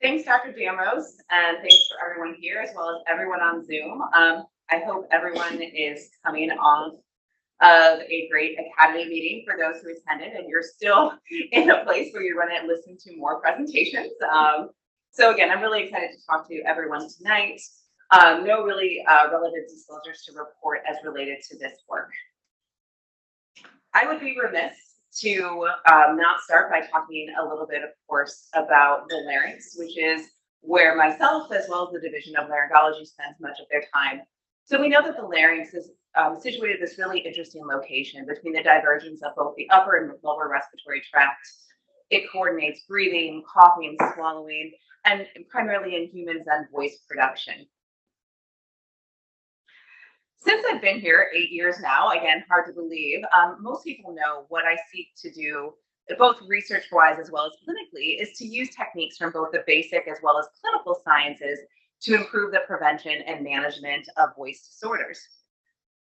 Thanks, Dr. Damrose, and thanks for everyone here as well as everyone on Zoom. I hope everyone is coming off of a great Academy meeting for those who attended, and you're still in a place where you're going to listen to more presentations. So again, I'm really excited to talk to everyone tonight. No really relevant disclosures to report as related to this work. I would be remiss to not start by talking a little bit, of course, about the larynx, which is where myself as well as the Division of Laryngology spends much of their time. So we know that the larynx is situated in this really interesting location between the divergence of both the upper and lower respiratory tract. It coordinates breathing, coughing, swallowing, and primarily in humans and voice production. Since I've been here 8 years now, again, hard to believe, most people know what I seek to do, both research-wise as well as clinically, is to use techniques from both the basic as well as clinical sciences to improve the prevention and management of voice disorders.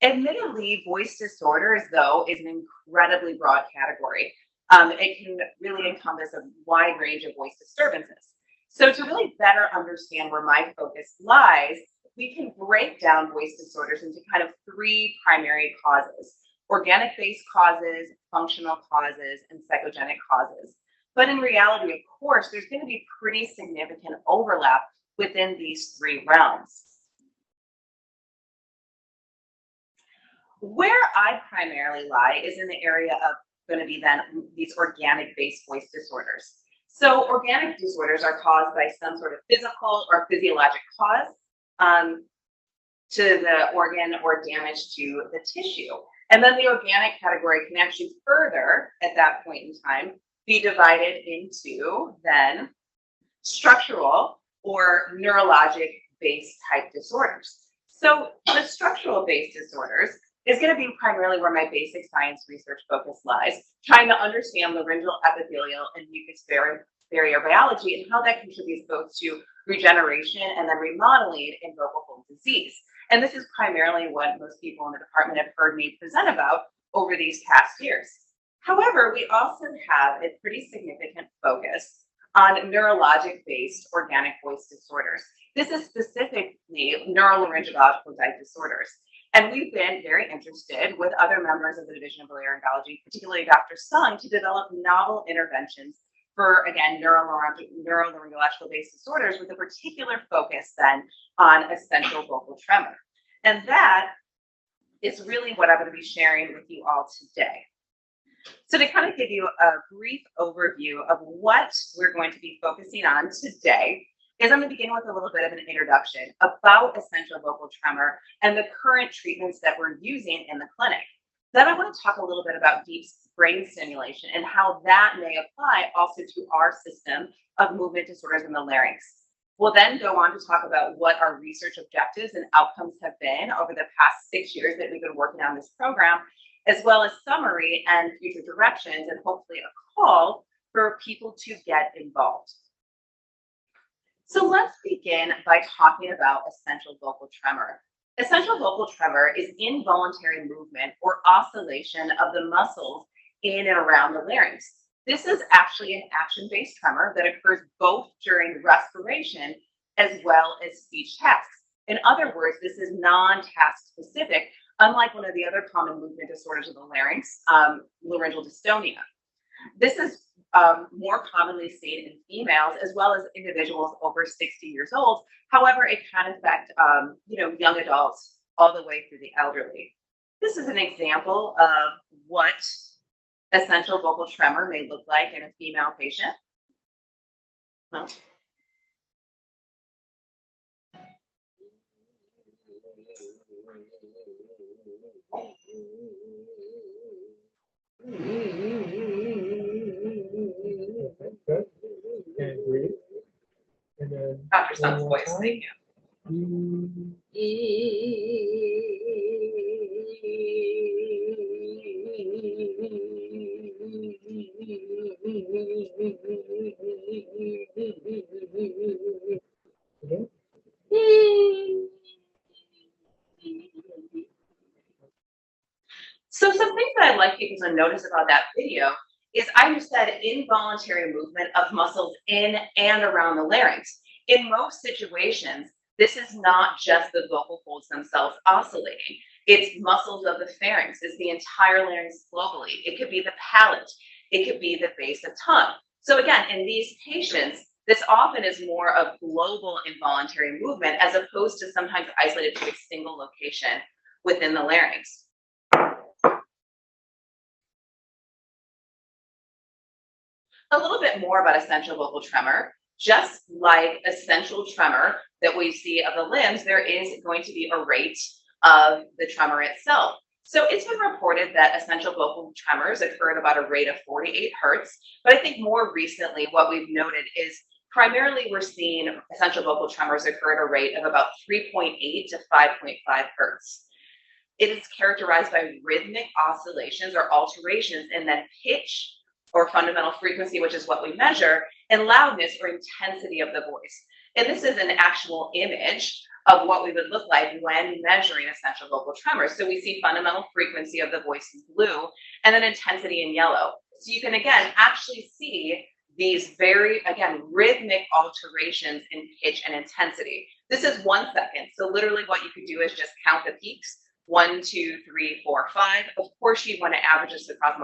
Admittedly, voice disorders, though, is an incredibly broad category. It can really encompass a wide range of voice disturbances. So to really better understand where my focus lies, we can break down voice disorders into kind of three primary causes: organic-based causes, functional causes, and psychogenic causes. But in reality, of course, there's going to be pretty significant overlap within these three realms. Where I primarily lie is in the area of going to be then these organic-based voice disorders. So organic disorders are caused by some sort of physical or physiologic cause to the organ or damage to the tissue. And then the organic category can actually further, at that point in time, be divided into then structural or neurologic-based type disorders. So the structural-based disorders is going to be primarily where my basic science research focus lies, trying to understand laryngeal epithelial and mucus barrier biology and how that contributes both to regeneration and then remodeling in vocal fold disease. And this is primarily what most people in the department have heard me present about over these past years. However, we also have a pretty significant focus on neurologic-based organic voice disorders. This is specifically neurolaryngological type disorders. And we've been very interested with other members of the Division of Laryngology, particularly Dr. Sung, to develop novel interventions for, again, neurolaryngological-based disorders with a particular focus then on essential vocal tremor. And that is really what I'm going to be sharing with you all today. So to kind of give you a brief overview of what we're going to be focusing on today, is I'm going to begin with a little bit of an introduction about essential vocal tremor and the current treatments that we're using in the clinic. Then I want to talk a little bit about deep brain stimulation and how that may apply also to our system of movement disorders in the larynx. We'll then go on to talk about what our research objectives and outcomes have been over the past 6 years that we've been working on this program, as well as summary and future directions, and hopefully a call for people to get involved. So let's begin by talking about essential vocal tremor. Essential vocal tremor is involuntary movement or oscillation of the muscles in and around the larynx. This is actually an action-based tremor that occurs both during respiration as well as speech tasks. In other words, this is non-task specific, unlike one of the other common movement disorders of the larynx, laryngeal dystonia. This is more commonly seen in females as well as individuals over 60 years old. However, it can affect young adults all the way through the elderly. This is an example of what essential vocal tremor may look like in a female patient. Well, Good. And breathe. And then Dr. Sung's voice, thank you. Okay. So some things that I'd like people to notice about that video is I just said involuntary movement of muscles in and around the larynx. In most situations, this is not just the vocal folds themselves oscillating. It's muscles of the pharynx, it's the entire larynx globally. It could be the palate, it could be the base of tongue. So again, in these patients, this often is more of global involuntary movement as opposed to sometimes isolated to a single location within the larynx. A little bit more about essential vocal tremor. Just like essential tremor that we see of the limbs, there is going to be a rate of the tremor itself. So it's been reported that essential vocal tremors occur at about a rate of 48 hertz. But I think more recently, what we've noted is primarily we're seeing essential vocal tremors occur at a rate of about 3.8 to 5.5 hertz. It is characterized by rhythmic oscillations or alterations in the pitch or fundamental frequency, which is what we measure, and loudness or intensity of the voice. And this is an actual image of what we would look like when measuring essential vocal tremors. So we see fundamental frequency of the voice in blue and then intensity in yellow. So you can, again, actually see these very, again, rhythmic alterations in pitch and intensity. This is 1 second. So literally what you could do is just count the peaks. 1, 2, 3, 4, 5. Of course, you'd want to average this across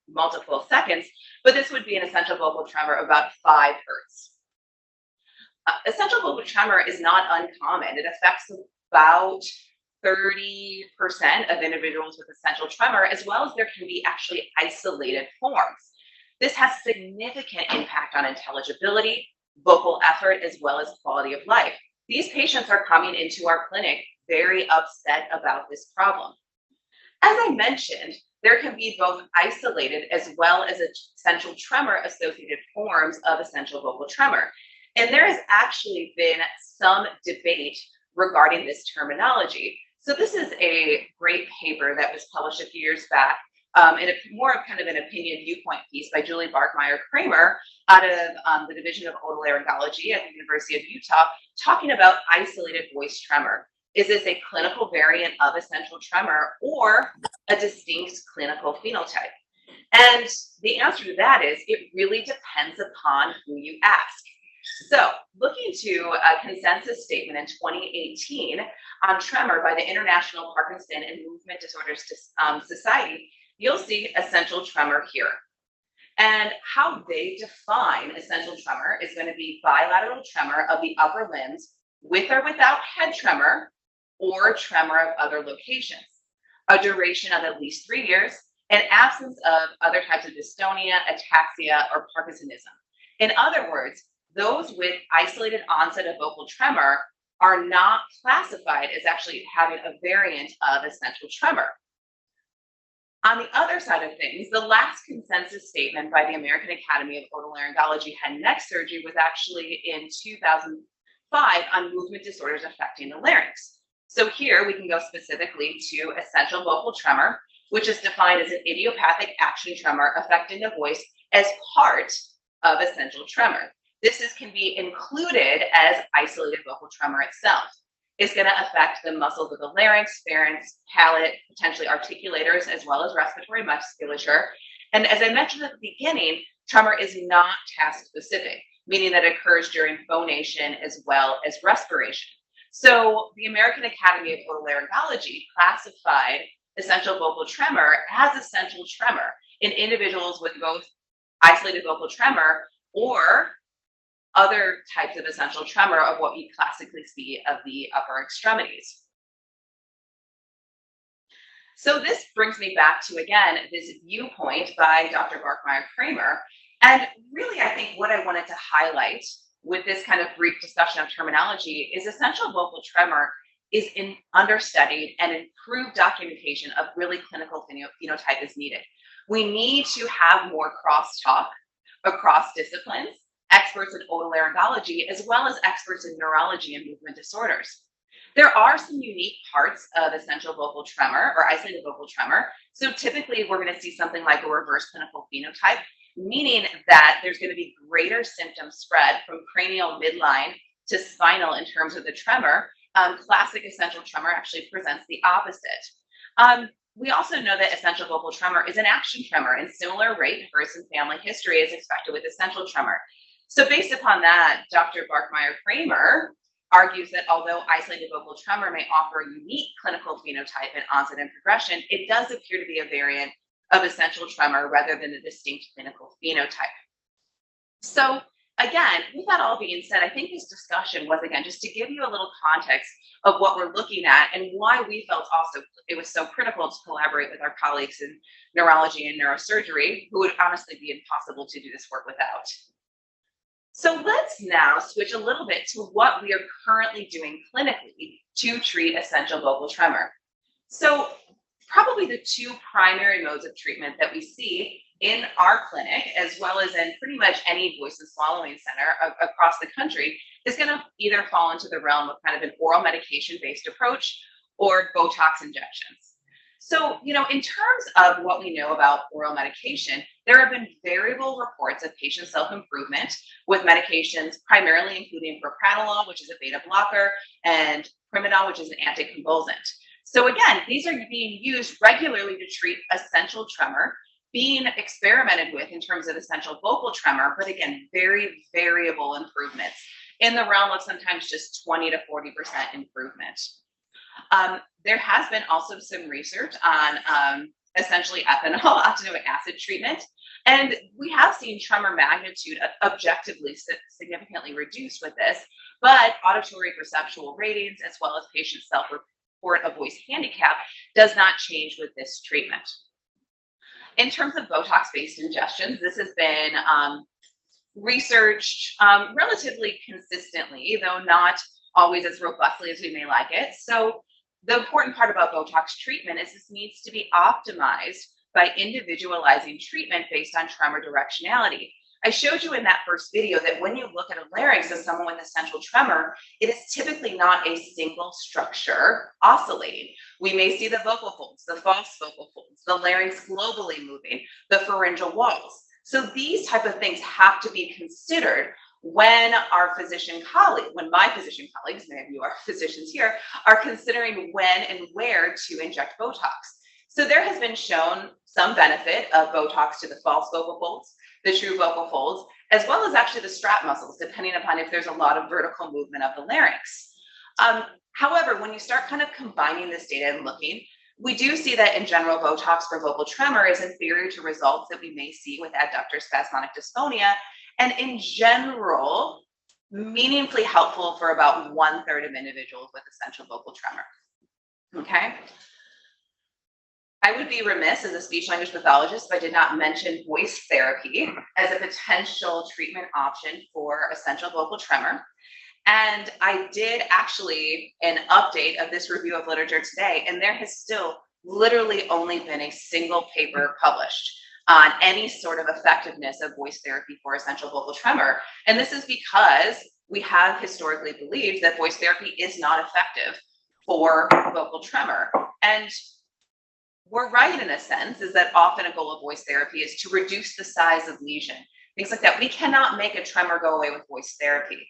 multiple seconds, but this would be an essential vocal tremor of about 5 hertz. Essential vocal tremor is not uncommon. It affects about 30% of individuals with essential tremor, as well as there can be actually isolated forms. This has significant impact on intelligibility, vocal effort, as well as quality of life. These patients are coming into our clinic very upset about this problem. As I mentioned, there can be both isolated as well as essential tremor associated forms of essential vocal tremor. And there has actually been some debate regarding this terminology. So this is a great paper that was published a few years back in more of kind of an opinion viewpoint piece by Julie Barkmeyer-Kramer out of the Division of Otolaryngology at the University of Utah, talking about isolated voice tremor. Is this a clinical variant of essential tremor or a distinct clinical phenotype? And the answer to that is it really depends upon who you ask. So looking to a consensus statement in 2018 on tremor by the International Parkinson and Movement Disorders Society, you'll see essential tremor here. And how they define essential tremor is going to be bilateral tremor of the upper limbs with or without head tremor or tremor of other locations, a duration of at least 3 years, and absence of other types of dystonia, ataxia, or Parkinsonism. In other words, those with isolated onset of vocal tremor are not classified as actually having a variant of essential tremor. On the other side of things, the last consensus statement by the American Academy of Otolaryngology Head and Neck Surgery was actually in 2005 on movement disorders affecting the larynx. So here we can go specifically to essential vocal tremor, which is defined as an idiopathic action tremor affecting the voice as part of essential tremor. This can be included as isolated vocal tremor itself. It's going to affect the muscles of the larynx, pharynx, palate, potentially articulators, as well as respiratory musculature. And as I mentioned at the beginning, tremor is not task specific, meaning that it occurs during phonation as well as respiration. So the American Academy of Otolaryngology classified essential vocal tremor as essential tremor in individuals with both isolated vocal tremor or other types of essential tremor of what we classically see of the upper extremities. So this brings me back to, again, this viewpoint by Dr. Barkmeyer-Kramer. And really, I think what I wanted to highlight with this kind of brief discussion of terminology is essential vocal tremor is understudied and improved documentation of really clinical phenotype is needed. We need to have more crosstalk across disciplines, experts in otolaryngology, as well as experts in neurology and movement disorders. There are some unique parts of essential vocal tremor or isolated vocal tremor. So typically we're going to see something like a reverse clinical phenotype, meaning that there's going to be greater symptom spread from cranial midline to spinal in terms of the tremor. Classic essential tremor actually presents the opposite. we also know that essential vocal tremor is an action tremor, and similar rate, person, family history is expected with essential tremor. So based upon that, Dr. Barkmeyer-Kramer argues that although isolated vocal tremor may offer a unique clinical phenotype in onset and progression, it does appear to be a variant of essential tremor rather than a distinct clinical phenotype. So again, with that all being said, I think this discussion was, again, just to give you a little context of what we're looking at and why we felt also it was so critical to collaborate with our colleagues in neurology and neurosurgery, who would honestly be impossible to do this work without. So let's now switch a little bit to what we are currently doing clinically to treat essential vocal tremor. So probably the two primary modes of treatment that we see in our clinic, as well as in pretty much any voice and swallowing center across the country, is going to either fall into the realm of kind of an oral medication-based approach or Botox injections. So, in terms of what we know about oral medication, there have been variable reports of patient self-improvement with medications primarily including propranolol, which is a beta blocker, and primidone, which is an anticonvulsant. So again, these are being used regularly to treat essential tremor, being experimented with in terms of essential vocal tremor, but again, very variable improvements in the realm of sometimes just 20 to 40% improvement. There has been also some research on essentially ethanol octanoic acid treatment, and we have seen tremor magnitude objectively significantly reduced with this, but auditory perceptual ratings as well as patient self-report of voice handicap does not change with this treatment. In terms of Botox-based ingestions, this has been researched relatively consistently, though not always as robustly as we may like it. So the important part about Botox treatment is this needs to be optimized by individualizing treatment based on tremor directionality. I showed you in that first video that when you look at a larynx of someone with essential tremor, it is typically not a single structure oscillating. We may see the vocal folds, the false vocal folds, the larynx globally moving, the pharyngeal walls. So these type of things have to be considered when our physician colleague, when my physician colleagues, many of you are physicians here, are considering when and where to inject Botox. So there has been shown some benefit of Botox to the false vocal folds, the true vocal folds, as well as actually the strap muscles, depending upon if there's a lot of vertical movement of the larynx. However, when you start kind of combining this data and looking, we do see that in general, Botox for vocal tremor is inferior to results that we may see with adductor spasmodic dysphonia, and in general, meaningfully helpful for about 1/3 of individuals with essential vocal tremor. Okay. I would be remiss as a speech language pathologist if I did not mention voice therapy as a potential treatment option for essential vocal tremor. And I did actually an update of this review of literature today, and there has still literally only been a single paper published on any sort of effectiveness of voice therapy for essential vocal tremor. And this is because we have historically believed that voice therapy is not effective for vocal tremor. And we're right in a sense, is that often a goal of voice therapy is to reduce the size of lesion, things like that. We cannot make a tremor go away with voice therapy.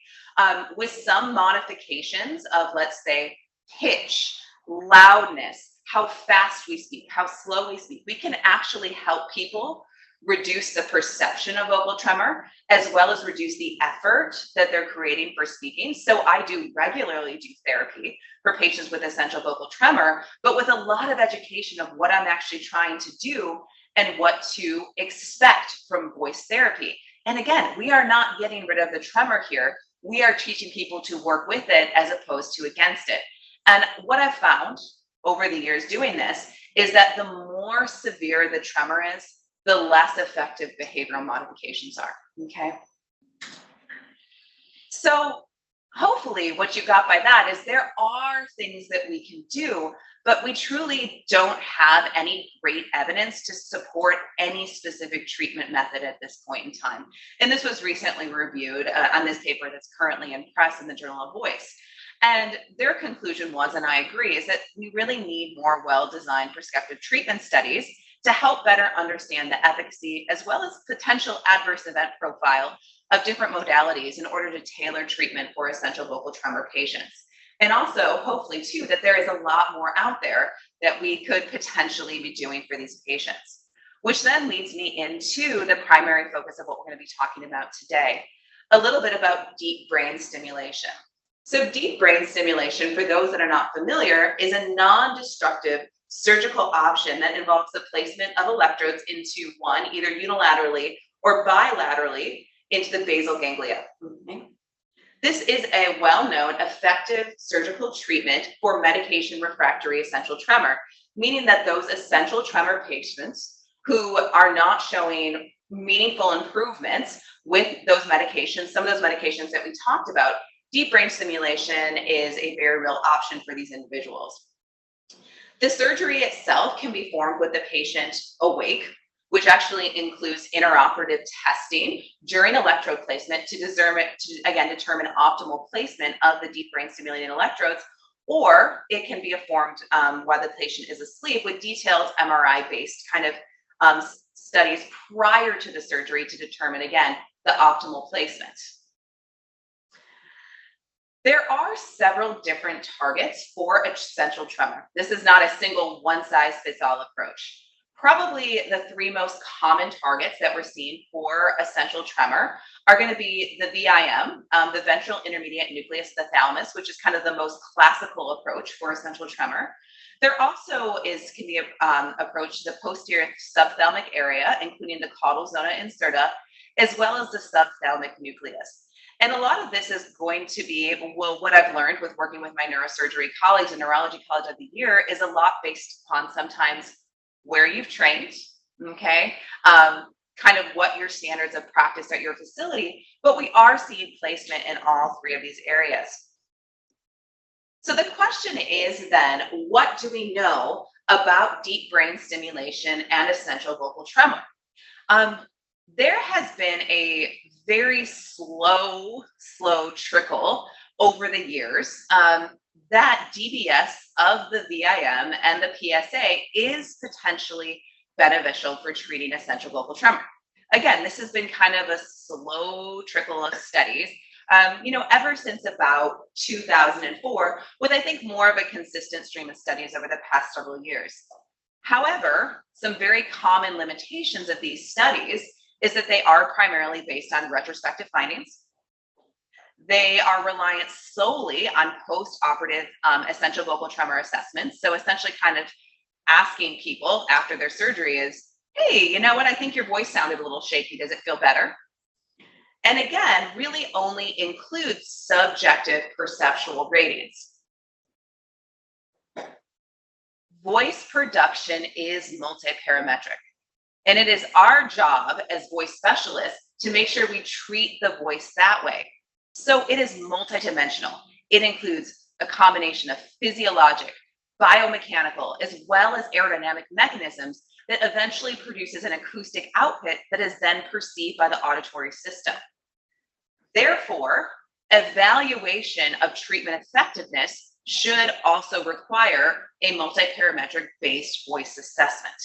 With some modifications of, let's say, pitch, loudness, how fast we speak, how slow we speak, we can actually help people reduce the perception of vocal tremor, as well as reduce the effort that they're creating for speaking. So I do regularly do therapy for patients with essential vocal tremor, but with a lot of education of what I'm actually trying to do and what to expect from voice therapy. And again, we are not getting rid of the tremor here. We are teaching people to work with it as opposed to against it. And what I've found over the years doing this is that the more severe the tremor is, the less effective behavioral modifications are, okay? So hopefully what you got by that is there are things that we can do, but we truly don't have any great evidence to support any specific treatment method at this point in time. And this was recently reviewed on this paper that's currently in press in the Journal of Voice. And their conclusion was, and I agree, is that we really need more well-designed prescriptive treatment studies to help better understand the efficacy as well as potential adverse event profile of different modalities in order to tailor treatment for essential vocal tremor patients. And also, hopefully too, that there is a lot more out there that we could potentially be doing for these patients, which then leads me into the primary focus of what we're going to be talking about today, a little bit about deep brain stimulation. So deep brain stimulation, for those that are not familiar, is a non-destructive surgical option that involves the placement of electrodes into one, either unilaterally or bilaterally, into the basal ganglia. Okay. This is a well-known, effective surgical treatment for medication refractory essential tremor, meaning that those essential tremor patients who are not showing meaningful improvements with those medications, some of those medications that we talked about, deep brain stimulation is a very real option for these individuals. The surgery itself can be performed with the patient awake, which actually includes intraoperative testing during electrode placement to determine optimal placement of the deep brain stimulating electrodes, or it can be performed while the patient is asleep with detailed MRI-based kind of studies prior to the surgery to determine, again, the optimal placement. There are several different targets for essential tremor. This is not a single one-size-fits-all approach. Probably the three most common targets that we're seeing for essential tremor are going to be the VIM, the ventral intermediate nucleus of the thalamus, which is kind of the most classical approach for essential tremor. There also can be approach to the posterior subthalamic area, including the caudal zona incerta, as well as the subthalamic nucleus. And a lot of this is going to be, well, what I've learned with working with my neurosurgery colleagues and neurology colleagues of the year is a lot based upon sometimes where you've trained, okay, kind of what your standards of practice at your facility, but we are seeing placement in all three of these areas. So the question is then, what do we know about deep brain stimulation and essential vocal tremor? There has been a very slow trickle over the years that DBS of the VIM and the PSA is potentially beneficial for treating essential vocal tremor. Again, this has been kind of a slow trickle of studies, ever since about 2004, with I think more of a consistent stream of studies over the past several years. However, some very common limitations of these studies is that they are primarily based on retrospective findings. They are reliant solely on post-operative essential vocal tremor assessments. So essentially kind of asking people after their surgery is, hey, you know what, I think your voice sounded a little shaky. Does it feel better? And again, really only includes subjective perceptual ratings. Voice production is multi-parametric. And it is our job as voice specialists to make sure we treat the voice that way. So it is multidimensional. It includes a combination of physiologic, biomechanical, as well as aerodynamic mechanisms that eventually produces an acoustic output that is then perceived by the auditory system. Therefore, evaluation of treatment effectiveness should also require a multi-parametric based voice assessment.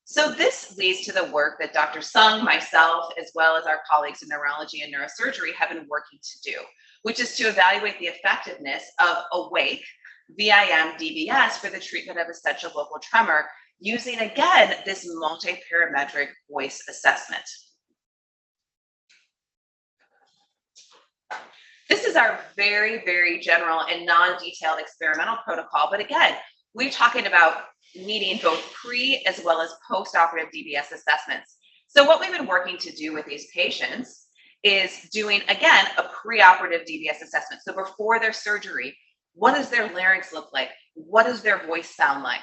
So this leads to the work that Dr. Sung, myself, as well as our colleagues in neurology and neurosurgery have been working to do, which is to evaluate the effectiveness of awake VIM DBS for the treatment of essential vocal tremor using, again, this multi-parametric voice assessment. This is our very, very general and non-detailed experimental protocol, but again, we're talking about needing both pre as well as post-operative DBS assessments. So what we've been working to do with these patients is doing, again, a pre-operative DBS assessment. So before their surgery, what does their larynx look like? What does their voice sound like?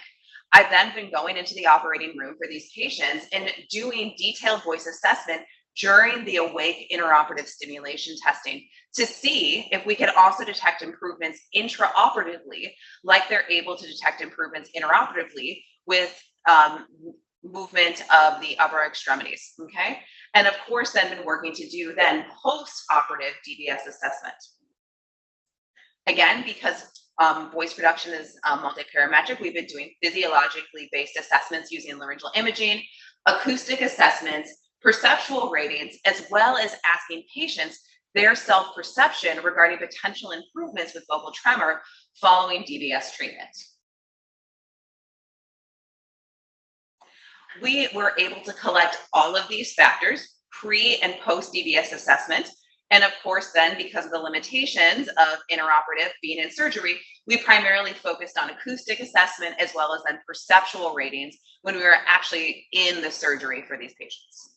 I've then been going into the operating room for these patients and doing detailed voice assessment during the awake intraoperative stimulation testing to see if we could also detect improvements intraoperatively, like they're able to detect improvements intraoperatively with movement of the upper extremities, okay? And of course, then been working to do then post-operative DBS assessment. Again, because voice production is multi-parametric, we've been doing physiologically based assessments using laryngeal imaging, acoustic assessments, perceptual ratings, as well as asking patients their self-perception regarding potential improvements with vocal tremor following DBS treatment. we were able to collect all of these factors pre and post DBS assessment. And of course, then because of the limitations of intraoperative being in surgery, we primarily focused on acoustic assessment as well as then perceptual ratings when we were actually in the surgery for these patients.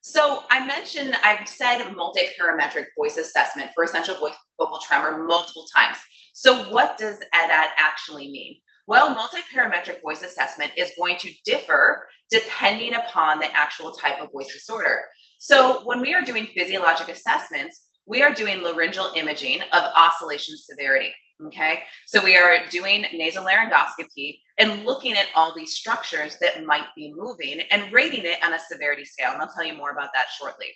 So I've said multi-parametric voice assessment for essential vocal tremor multiple times. So what does that actually mean? Well, multi-parametric voice assessment is going to differ depending upon the actual type of voice disorder. So when we are doing physiologic assessments, we are doing laryngeal imaging of oscillation severity, okay? So we are doing nasolaryngoscopy and looking at all these structures that might be moving and rating it on a severity scale, and I'll tell you more about that shortly.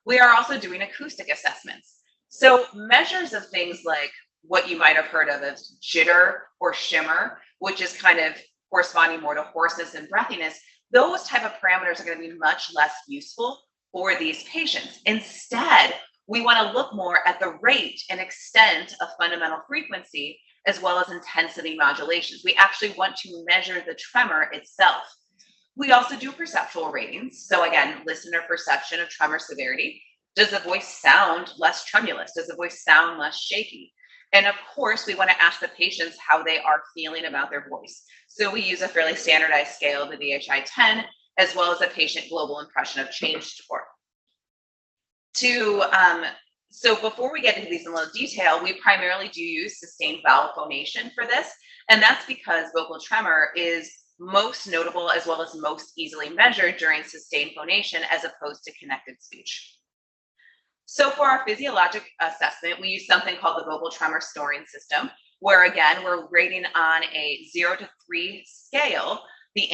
We are also doing acoustic assessments. So measures of things like what you might have heard of as jitter or shimmer, which is kind of corresponding more to hoarseness and breathiness, those type of parameters are going to be much less useful for these patients. Instead, we want to look more at the rate and extent of fundamental frequency as well as intensity modulations. We actually want to measure the tremor itself. We also do perceptual ratings. So again, listener perception of tremor severity. Does the voice sound less tremulous? Does the voice sound less shaky? And of course, we want to ask the patients how they are feeling about their voice. So we use a fairly standardized scale, the VHI-10, as well as a patient global impression of change score. So before we get into these in a little detail, we primarily do use sustained vowel phonation for this. And that's because vocal tremor is most notable as well as most easily measured during sustained phonation as opposed to connected speech. So for our physiologic assessment, we use something called the vocal tremor scoring system, where again, we're rating on a 0 to 3 scale the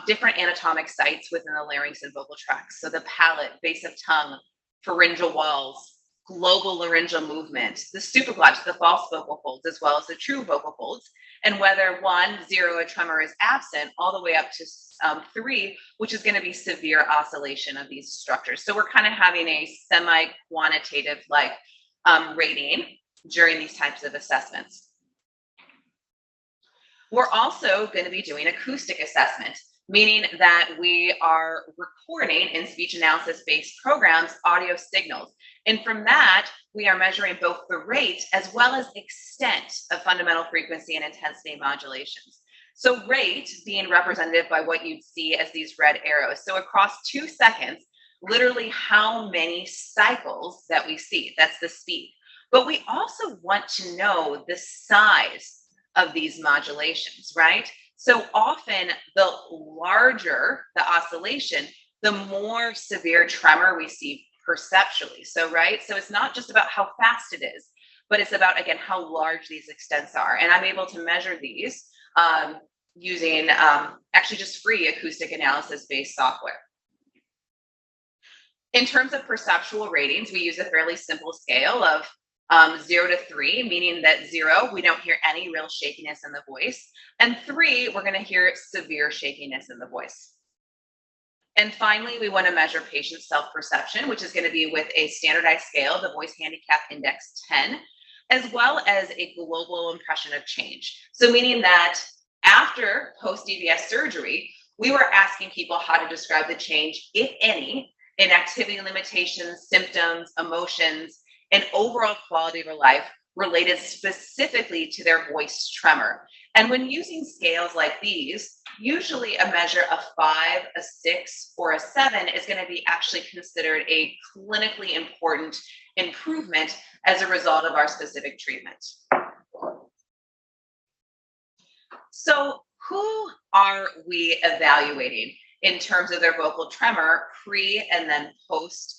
different anatomic sites within the larynx and vocal tracts. So the palate, base of tongue, pharyngeal walls, global laryngeal movement, the supraglots, the false vocal folds, as well as the true vocal folds, and whether 0, a tremor is absent, all the way up to 3, which is going to be severe oscillation of these structures. So we're kind of having a semi-quantitative rating during these types of assessments. We're also going to be doing acoustic assessment, meaning that we are recording in speech analysis-based programs audio signals. And from that, we are measuring both the rate as well as extent of fundamental frequency and intensity modulations. So rate being represented by what you'd see as these red arrows. So across 2 seconds, literally how many cycles that we see, that's the speed. But we also want to know the size of these modulations, right? So often the larger the oscillation, the more severe tremor we see perceptually. So, right? So it's not just about how fast it is, but it's about, again, how large these extents are. And I'm able to measure these using actually just free acoustic analysis-based software. In terms of perceptual ratings, we use a fairly simple scale of 0 to 3, meaning that 0, we don't hear any real shakiness in the voice. And 3, we're going to hear severe shakiness in the voice. And finally, we want to measure patient self-perception, which is going to be with a standardized scale, the Voice Handicap Index 10, as well as a global impression of change. So meaning that after post-DBS surgery, we were asking people how to describe the change, if any, in activity limitations, symptoms, emotions, and overall quality of life related specifically to their voice tremor. And when using scales like these, usually a measure of 5, a 6, or a 7 is going to be actually considered a clinically important improvement as a result of our specific treatment. So who are we evaluating in terms of their vocal tremor pre and then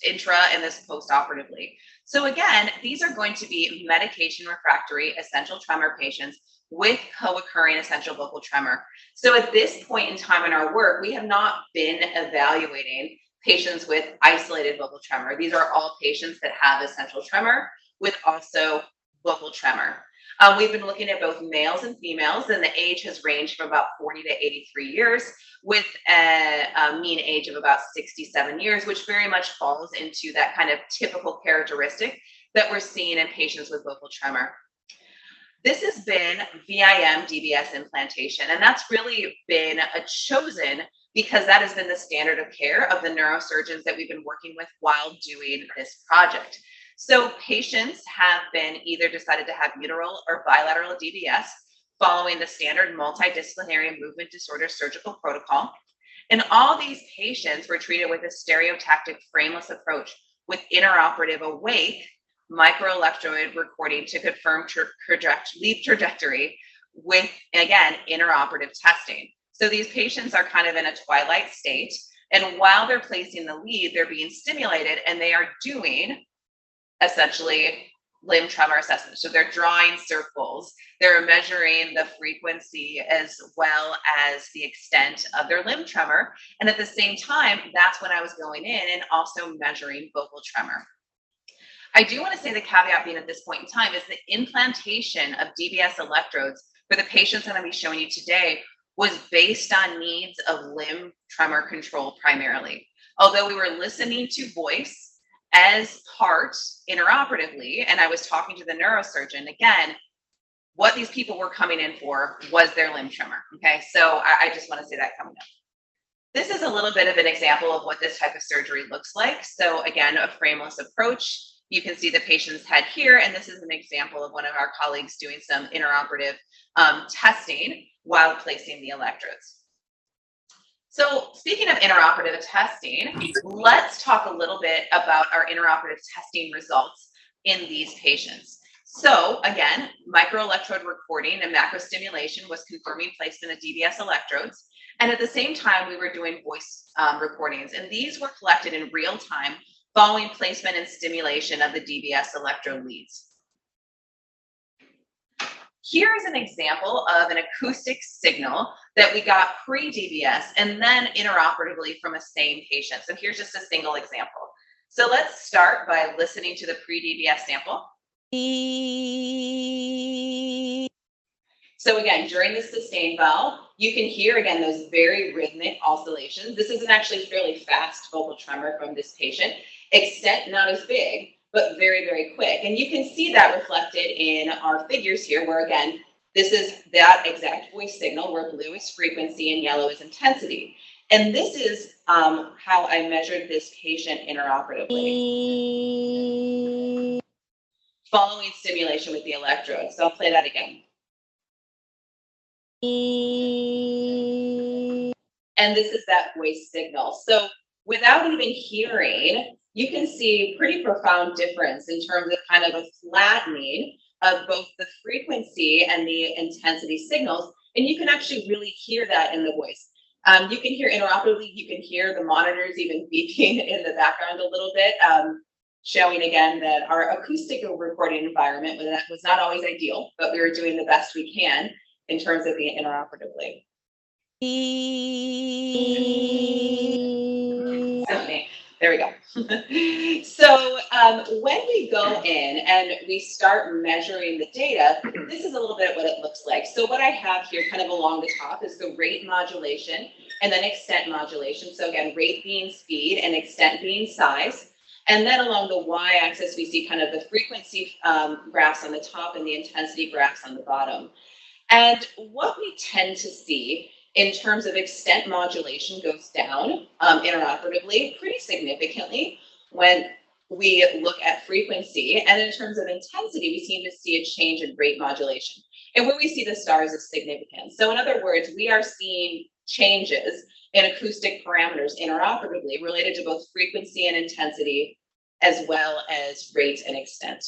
intra and this post-operatively? So again, these are going to be medication refractory essential tremor patients with co-occurring essential vocal tremor. So at this point in time in our work, we have not been evaluating patients with isolated vocal tremor. These are all patients that have essential tremor with also vocal tremor. We've been looking at both males and females, and the age has ranged from about 40 to 83 years with a mean age of about 67 years, which very much falls into that kind of typical characteristic that we're seeing in patients with vocal tremor. This has been VIM DBS implantation, and that's really been chosen because that has been the standard of care of the neurosurgeons that we've been working with while doing this project. So patients have been either decided to have unilateral or bilateral DBS following the standard multidisciplinary movement disorder surgical protocol. And all these patients were treated with a stereotactic frameless approach with intraoperative awake microelectrode recording to confirm lead trajectory with, again, intraoperative testing. So these patients are kind of in a twilight state. And while they're placing the lead, they're being stimulated and they are doing essentially limb tremor assessment. So they're drawing circles, they're measuring the frequency as well as the extent of their limb tremor. And at the same time, that's when I was going in and also measuring vocal tremor. I do want to say the caveat being at this point in time is the implantation of DBS electrodes for the patients that I'm going to be showing you today was based on needs of limb tremor control primarily. Although we were listening to voice as part intraoperatively, and I was talking to the neurosurgeon, again, what these people were coming in for was their limb tremor. Okay, so I just want to say that coming up. This is a little bit of an example of what this type of surgery looks like. So again, a frameless approach. You can see the patient's head here, and this is an example of one of our colleagues doing some intraoperative testing while placing the electrodes. So speaking of intraoperative testing, let's talk a little bit about our intraoperative testing results in these patients. So again, microelectrode recording and macro stimulation was confirming placement of DBS electrodes. And at the same time, we were doing voice recordings, and these were collected in real time following placement and stimulation of the DBS electrode leads. Here is an example of an acoustic signal that we got pre-DBS and then intraoperatively from a same patient. So here's just a single example. So let's start by listening to the pre-DBS sample. So again, during the sustain valve, you can hear again those very rhythmic oscillations. This is an actually fairly fast vocal tremor from this patient. Extent not as big, but very, very quick. And you can see that reflected in our figures here, where again, this is that exact voice signal where blue is frequency and yellow is intensity. And this is how I measured this patient intraoperatively following stimulation with the electrode. So I'll play that again. And this is that voice signal. So without even hearing, you can see pretty profound difference in terms of kind of a flattening of both the frequency and the intensity signals. And you can actually really hear that in the voice. You can hear intraoperatively, you can hear the monitors even beeping in the background a little bit, showing again that our acoustic recording environment was not always ideal, but we were doing the best we can in terms of being intraoperatively. There we go. So when we go in and we start measuring the data, this is a little bit what it looks like. So what I have here kind of along the top is the rate modulation and then extent modulation. So again, rate being speed and extent being size. And then along the y-axis, we see kind of the frequency graphs on the top and the intensity graphs on the bottom. And what we tend to see in terms of extent modulation goes down intraoperatively pretty significantly when we look at frequency. And in terms of intensity, we seem to see a change in rate modulation. And where we see the stars is significant. So in other words, we are seeing changes in acoustic parameters intraoperatively related to both frequency and intensity, as well as rate and extent.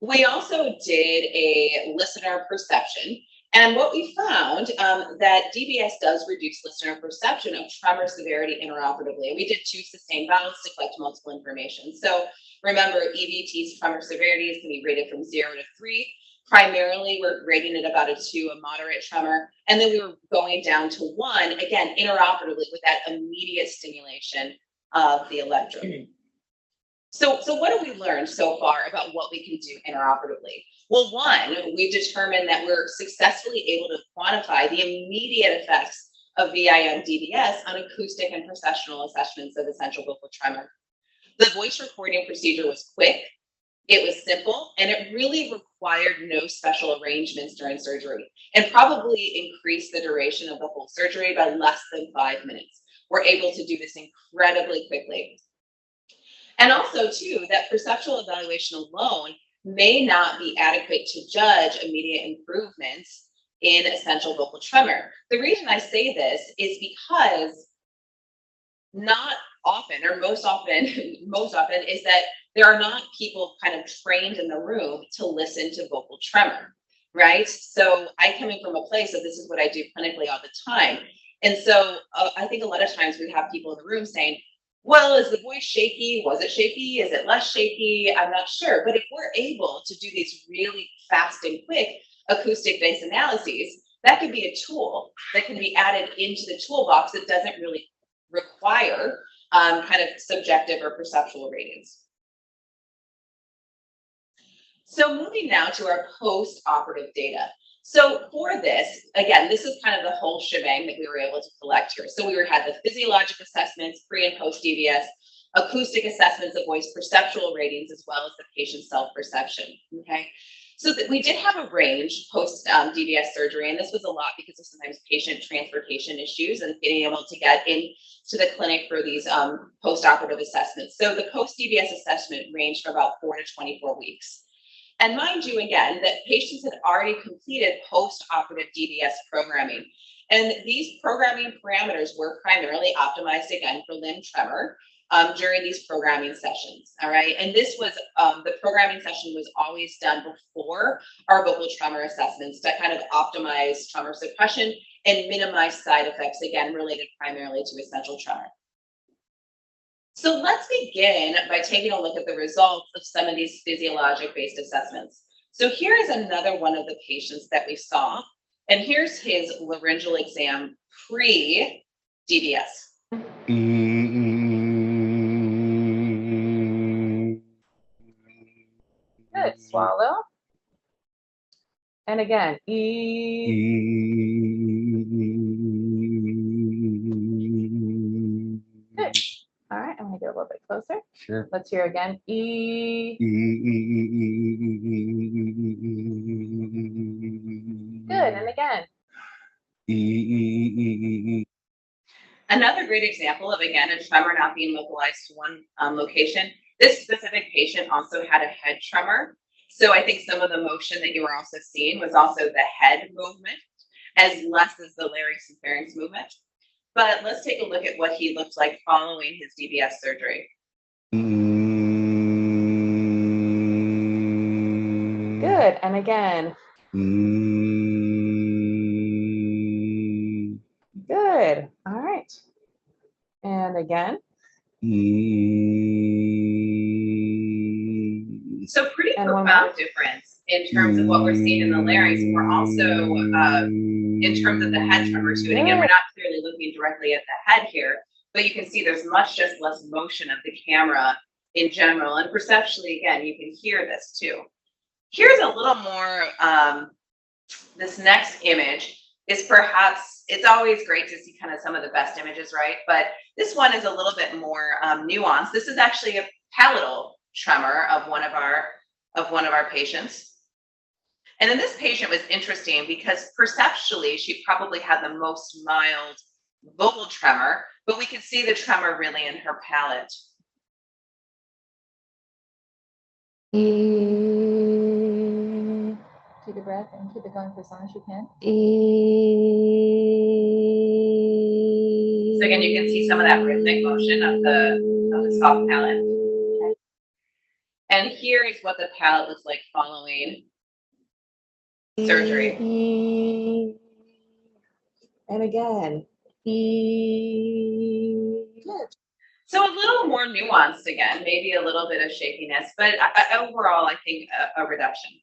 We also did a listener perception. And what we found that DBS does reduce listener perception of tremor severity intraoperatively. And we did 2 sustained valves to collect multiple information. So remember, EVT's tremor severities can be rated from 0 to 3. Primarily, we're rating it about a 2, a moderate tremor. And then we were going down to 1, again, intraoperatively with that immediate stimulation of the electrode. So what have we learned so far about what we can do intraoperatively? Well, one, we've determined that we're successfully able to quantify the immediate effects of VIM DBS on acoustic and processional assessments of essential vocal tremor. The voice recording procedure was quick, it was simple, and it really required no special arrangements during surgery and probably increased the duration of the whole surgery by less than 5 minutes. We're able to do this incredibly quickly. And also, too, that perceptual evaluation alone may not be adequate to judge immediate improvements in essential vocal tremor. The reason I say this is because not often, or most often is that there are not people kind of trained in the room to listen to vocal tremor, right? So I come in from a place of this is what I do clinically all the time. And so I think a lot of times we have people in the room saying, well, is the voice shaky? Was it shaky? Is it less shaky? I'm not sure. But if we're able to do these really fast and quick acoustic-based analyses, that could be a tool that can be added into the toolbox that doesn't really require kind of subjective or perceptual ratings. So moving now to our post-operative data. So for this, again, this is kind of the whole shebang that we were able to collect here. So we had the physiologic assessments, pre and post DBS, acoustic assessments of voice, perceptual ratings, as well as the patient self-perception, okay? So that we did have a range post DBS surgery, and this was a lot because of sometimes patient transportation issues and getting able to get into the clinic for these post-operative assessments. So the post DBS assessment ranged from about 4 to 24 weeks. And mind you, again, that patients had already completed post-operative DBS programming. And these programming parameters were primarily optimized, again, for limb tremor during these programming sessions, all right? And this was, the programming session was always done before our vocal tremor assessments to kind of optimize tremor suppression and minimize side effects, again, related primarily to essential tremor. So let's begin by taking a look at the results of some of these physiologic-based assessments. So here is another one of the patients that we saw, and here's his laryngeal exam pre-DBS. Good, swallow. And again, Good. All right, I'm gonna get a little bit closer. Sure. Let's hear again. Good, and again. Another great example of, again, a tremor not being localized to one location. This specific patient also had a head tremor. So I think some of the motion that you were also seeing was also the head movement, as less as the larynx and pharynx movement. But let's take a look at what he looked like following his DBS surgery. Good, and again. Good, all right. And again. So pretty profound difference in terms of what we're seeing in the larynx. We're also, in terms of the head tremor too. And again, we're not clearly looking directly at the head here, but you can see there's much just less motion of the camera in general. And perceptually, again, you can hear this too. Here's a little more, this next image is perhaps, it's always great to see kind of some of the best images, right? But this one is a little bit more nuanced. This is actually a palatal tremor of one of our patients. And then this patient was interesting because perceptually, she probably had the most mild vocal tremor, but we could see the tremor really in her palate. Take a breath and keep it going for as long as you can. So again, you can see some of that rhythmic motion of the soft palate. And here is what the palate looks like following surgery. And again. Good. So a little more nuanced again, maybe a little bit of shakiness, but overall, I think a reduction.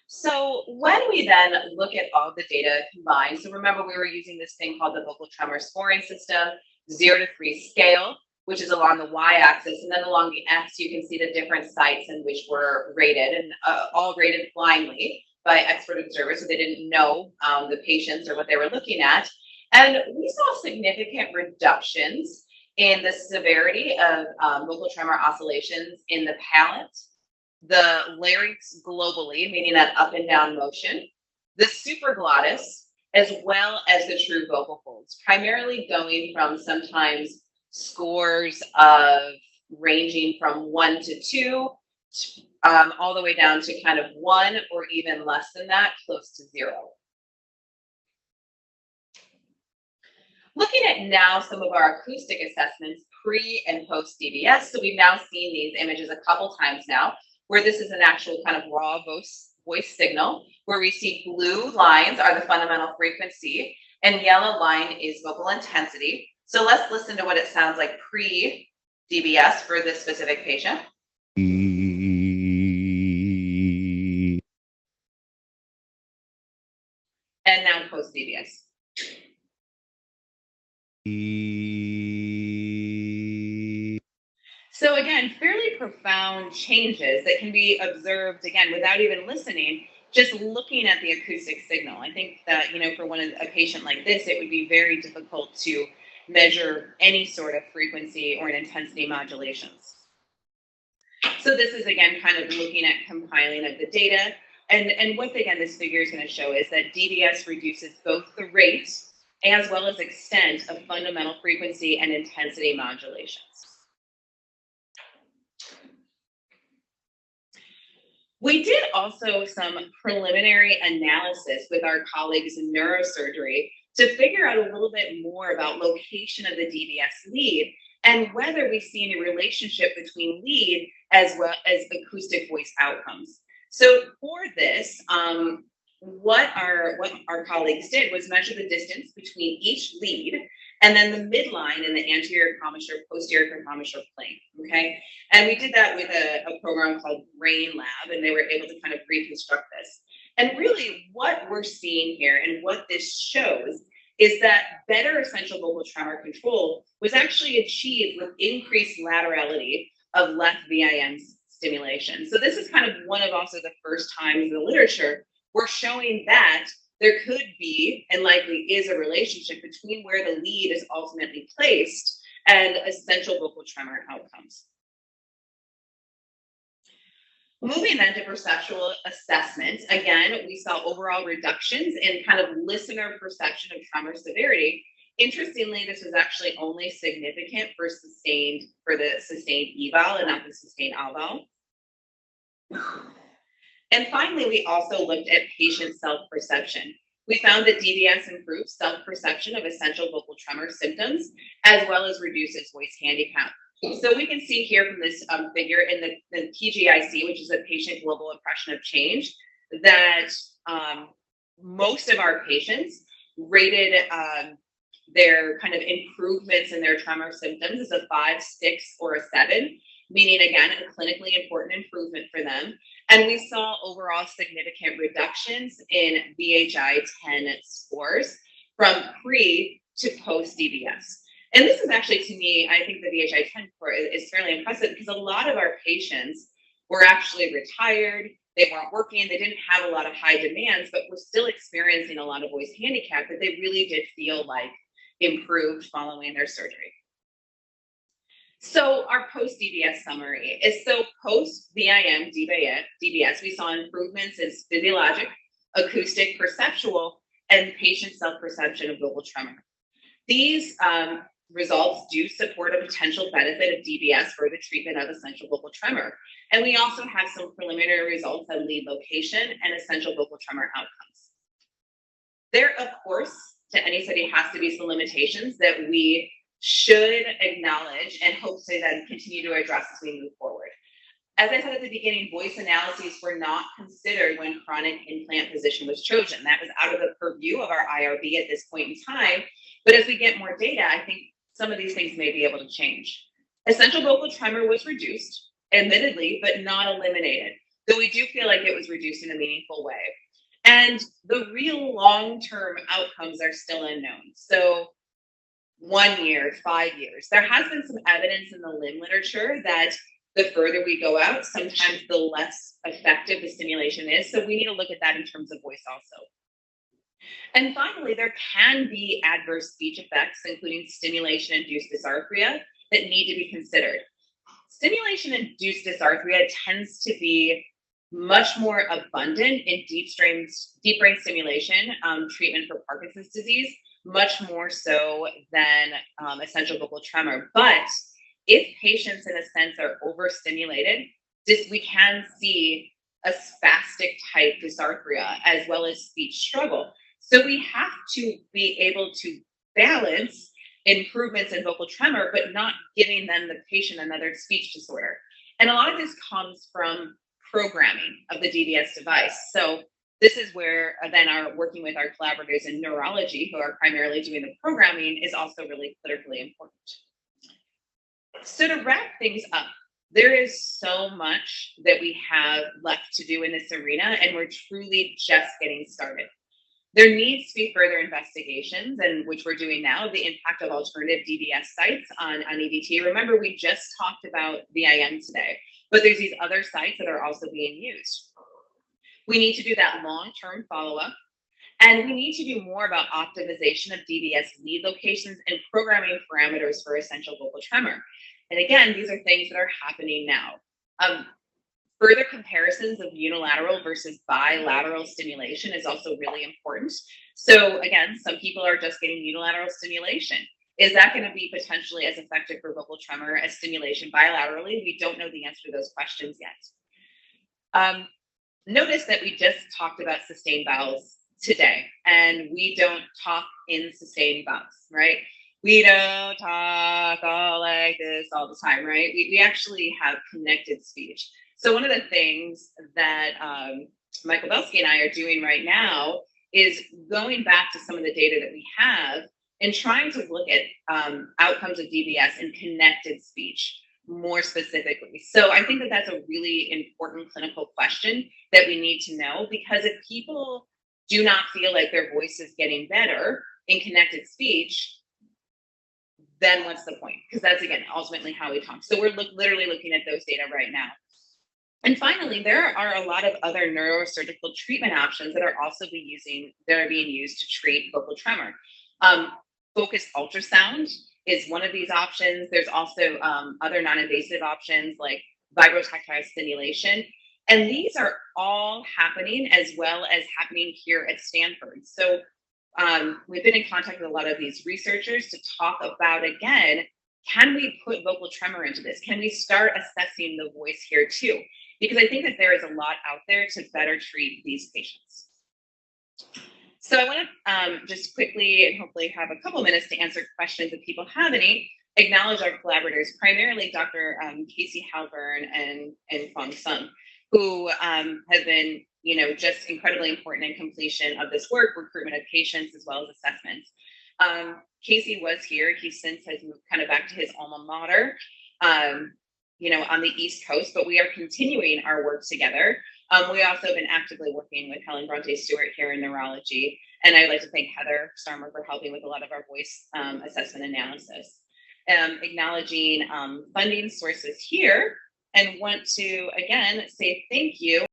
So when we then look at all the data combined, so remember we were using this thing called the vocal tremor scoring system, 0 to 3 scale, which is along the y-axis, and then along the x, you can see the different sites in which were rated, and all rated blindly by expert observers, so they didn't know the patients or what they were looking at. And we saw significant reductions in the severity of vocal tremor oscillations in the palate, the larynx globally, meaning that up and down motion, the supraglottis, as well as the true vocal folds, primarily going from sometimes scores of ranging from 1 to 2, all the way down to kind of 1 or even less than that, close to 0. Looking at now some of our acoustic assessments pre and post DBS. So we've now seen these images a couple times now, where this is an actual kind of raw voice signal, where we see blue lines are the fundamental frequency and yellow line is vocal intensity. So let's listen to what it sounds like pre DBS for this specific patient. And now post DBS. So again, fairly profound changes that can be observed, again, without even listening, just looking at the acoustic signal. I think that, for a patient like this, it would be very difficult to measure any sort of frequency or an intensity modulations. So this is, again, kind of looking at compiling of the data. And what, again, this figure is going to show is that DBS reduces both the rate as well as extent of fundamental frequency and intensity modulations. We did also some preliminary analysis with our colleagues in neurosurgery to figure out a little bit more about location of the DBS lead and whether we see any relationship between lead as well as acoustic voice outcomes. So for this, what our colleagues did was measure the distance between each lead and then the midline in the anterior commissure, posterior commissure plane, okay? And we did that with a program called Brain Lab, and they were able to kind of reconstruct this. And really what we're seeing here and what this shows is that better essential vocal tremor control was actually achieved with increased laterality of left VIM stimulation. So this is kind of one of also the first times in the literature we're showing that there could be and likely is a relationship between where the lead is ultimately placed and essential vocal tremor outcomes. Moving then to perceptual assessments, again, we saw overall reductions in kind of listener perception of tremor severity. Interestingly, this was actually only significant for the sustained eval and not the sustained alval. And finally, we also looked at patient self-perception. We found that DBS improves self-perception of essential vocal tremor symptoms, as well as reduces voice handicap. So we can see here from this figure in the PGIC, which is a patient global impression of change, that most of our patients rated their kind of improvements in their tremor symptoms as a 5, 6, or a 7, meaning, again, a clinically important improvement for them. And we saw overall significant reductions in VHI-10 scores from pre to post DBS. And this is actually, to me, I think the VHI-10 score is fairly impressive because a lot of our patients were actually retired, they weren't working, they didn't have a lot of high demands, but were still experiencing a lot of voice handicap that they really did feel like improved following their surgery. So our post-DBS summary is, so post-VIM DBS, we saw improvements in physiologic, acoustic, perceptual, and patient self-perception of vocal tremor. These results do support a potential benefit of DBS for the treatment of essential vocal tremor. And we also have some preliminary results on lead location and essential vocal tremor outcomes. There, of course, to any study has to be some limitations that we should acknowledge and hope to then continue to address as we move forward. As I said at the beginning, voice analyses were not considered when chronic implant position was chosen. That was out of the purview of our IRB at this point in time. But as we get more data, I think some of these things may be able to change. Essential vocal tremor was reduced, admittedly, but not eliminated, though we do feel like it was reduced in a meaningful way. And the real long-term outcomes are still unknown. So 1 year, 5 years. There has been some evidence in the limb literature that the further we go out, sometimes the less effective the stimulation is. So we need to look at that in terms of voice also. And finally, there can be adverse speech effects, including stimulation-induced dysarthria, that need to be considered. Stimulation-induced dysarthria tends to be much more abundant in deep brain stimulation treatment for Parkinson's disease, much more so than essential vocal tremor. But if patients, in a sense, are overstimulated, we can see a spastic type dysarthria as well as speech struggle. So we have to be able to balance improvements in vocal tremor, but not giving them, the patient, another speech disorder. And a lot of this comes from programming of the DBS device. So this is where then our working with our collaborators in neurology, who are primarily doing the programming, is also really critically important. So to wrap things up, there is so much that we have left to do in this arena, and we're truly just getting started. There needs to be further investigations, and which we're doing now, the impact of alternative DBS sites on EDT. Remember, we just talked about VIM today, but there's these other sites that are also being used. We need to do that long-term follow-up, and we need to do more about optimization of DBS lead locations and programming parameters for essential vocal tremor. And again, these are things that are happening now. Further comparisons of unilateral versus bilateral stimulation is also really important. So again, some people are just getting unilateral stimulation. Is that going to be potentially as effective for vocal tremor as stimulation bilaterally? We don't know the answer to those questions yet. Notice that we just talked about sustained vowels today, and we don't talk in sustained vowels, right? We don't talk all like this all the time, right? We actually have connected speech. So one of the things that Michael Belsky and I are doing right now is going back to some of the data that we have and trying to look at outcomes of DBS and connected speech more specifically. So I think that that's a really important clinical question that we need to know, because if people do not feel like their voice is getting better in connected speech, then what's the point? Because that's, again, ultimately how we talk. So we're literally looking at those data right now. And finally, there are a lot of other neurosurgical treatment options that are also being used to treat vocal tremor. Focused ultrasound is one of these options. There's also other non-invasive options like vibrotactile stimulation. And these are all happening, as well as happening here at Stanford. So we've been in contact with a lot of these researchers to talk about, again, can we put vocal tremor into this? Can we start assessing the voice here too? Because I think that there is a lot out there to better treat these patients. So I want to just quickly, and hopefully have a couple minutes to answer questions if people have any, acknowledge our collaborators, primarily Dr. Casey Halburn and Fong Sung, who have been, just incredibly important in completion of this work, recruitment of patients, as well as assessments. Casey was here. He since has moved kind of back to his alma mater, on the East Coast, but we are continuing our work together. We also have been actively working with Helen Bronte-Stewart here in neurology. And I'd like to thank Heather Starmer for helping with a lot of our voice assessment analysis. Acknowledging funding sources here, and want to, again, say thank you